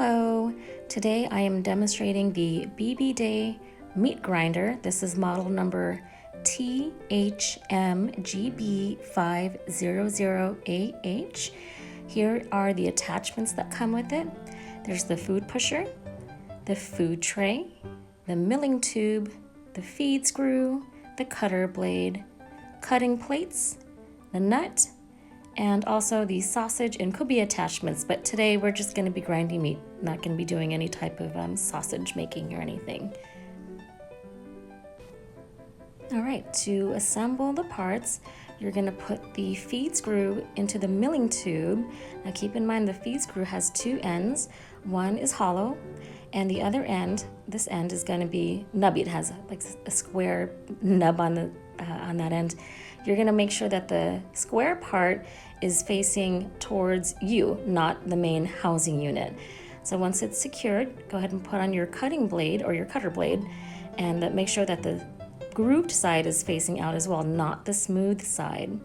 Hello! Today I am demonstrating the Bbday Meat Grinder. This is model number THMGB500AH. Here are the attachments that come with it. There's the food pusher, the food tray, the milling tube, the feed screw, the cutter blade, cutting plates, the nut, and also the sausage and could be attachments, but today we're just going to be grinding meat, not going to be doing any type of sausage making or anything. All right, to assemble the parts, you're going to put the feed screw into the milling tube. Now keep in mind the feed screw has two ends. One is hollow and the other end, this end is going to be nubby. It has like a square nub on that end. You're going to make sure that the square part is facing towards you, not the main housing unit. So once it's secured, go ahead and put on your cutting blade or your cutter blade and make sure that the grooved side is facing out as well, not the smooth side.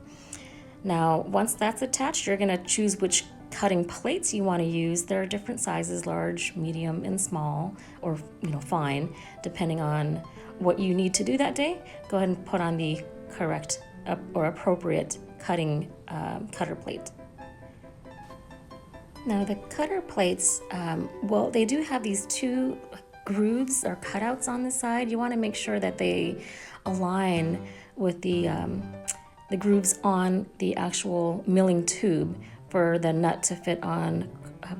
Now, once that's attached, you're going to choose which cutting plates you want to use. There are different sizes, large, medium, and small, or fine, depending on what you need to do that day. Go ahead and put on the correct or appropriate cutting cutter plate. Now the cutter plates, well, they do have these two grooves or cutouts on the side. You want to make sure that they align with the grooves on the actual milling tube for the nut to fit on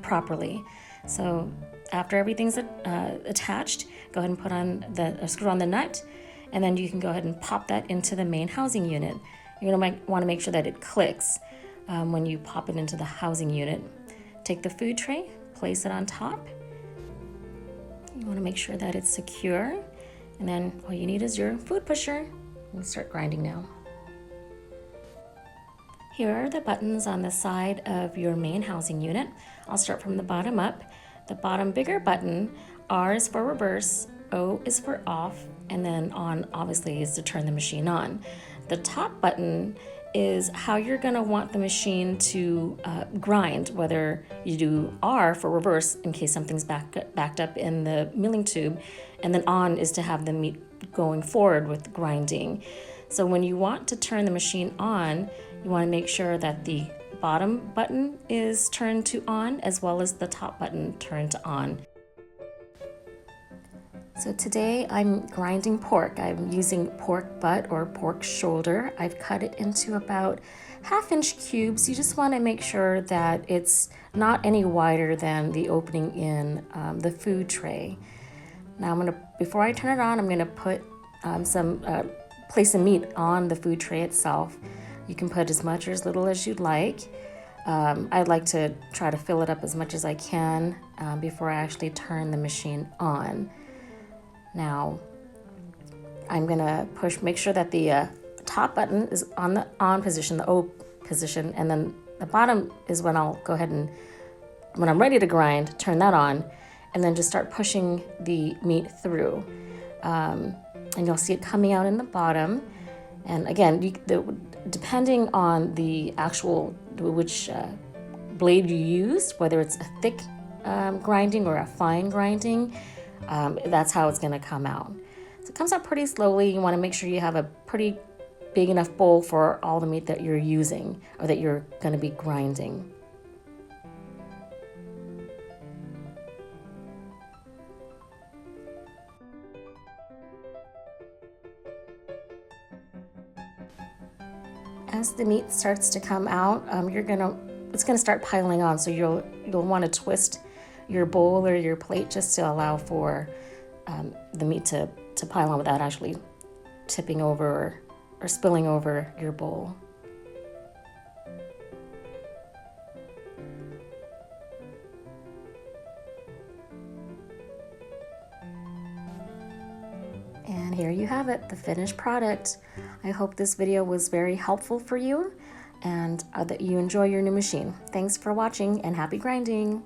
properly. So after everything's attached, go ahead and put on screw on the nut, and then you can go ahead and pop that into the main housing unit. You're going to want to make sure that it clicks when you pop it into the housing unit. Take the food tray, place it on top. You want to make sure that it's secure, and then all you need is your food pusher. We'll start grinding now. Here are the buttons on the side of your main housing unit. I'll start from the bottom up. The bottom bigger button, R is for reverse, O is for off, and then on obviously is to turn the machine on. The top button is how you're going to want the machine to grind, whether you do R for reverse in case something's backed up in the milling tube, and then on is to have the meat going forward with grinding. So when you want to turn the machine on, you want to make sure that the bottom button is turned to on as well as the top button turned to on. So today I'm grinding pork. I'm using pork butt or pork shoulder. I've cut it into about 1/2-inch cubes. You just want to make sure that it's not any wider than the opening in the food tray. Now before I turn it on, I'm gonna put place some meat on the food tray itself. You can put as much or as little as you'd like. I'd like to try to fill it up as much as I can before I actually turn the machine on. Now, I'm gonna make sure that the top button is on the on position, the O position, and then the bottom is when I'll go ahead and, when I'm ready to grind, turn that on, and then just start pushing the meat through. And you'll see it coming out in the bottom. And again, depending on the actual, which blade you use, whether it's a thick grinding or a fine grinding, that's how it's going to come out. So it comes out pretty slowly. You want to make sure you have a pretty big enough bowl for all the meat that you're using or that you're going to be grinding. As the meat starts to come out, it's gonna start piling on. So you'll want to twist your bowl or your plate just to allow for the meat to pile on without actually tipping over or spilling over your bowl. And here you have it, the finished product. I hope this video was very helpful for you and that you enjoy your new machine. Thanks for watching and happy grinding.